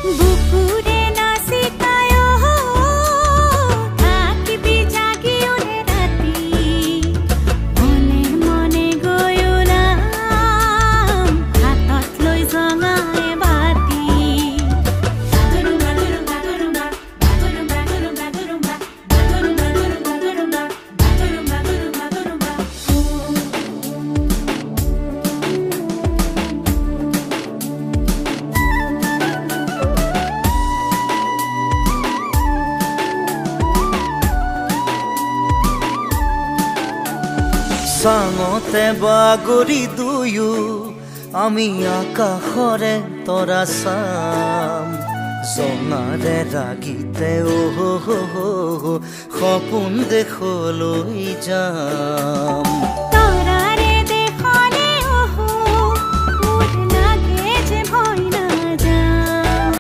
বুকুৰে নাচি কায়ো থাকিবি জাগি ওৰে ৰাতি মনে মনে গৈ ওলাম হাতত লৈ জঙাই বাতি বাগুৰুম্বা গুৰুম্বা গুৰুম্বা বাগুৰুম্বা গুৰুম্বা গুৰুম্বা বাগুৰুম্বা গুৰুম্বা গুৰুম্বা বাগুৰুম্বা গুৰুম্বা গুৰুম্বা চাঙতে বাগৰি দুয়ো আমি আকাশৰে তৰা চাম জঙাৰে ৰাগিতে সপোন দেশলৈ যাম।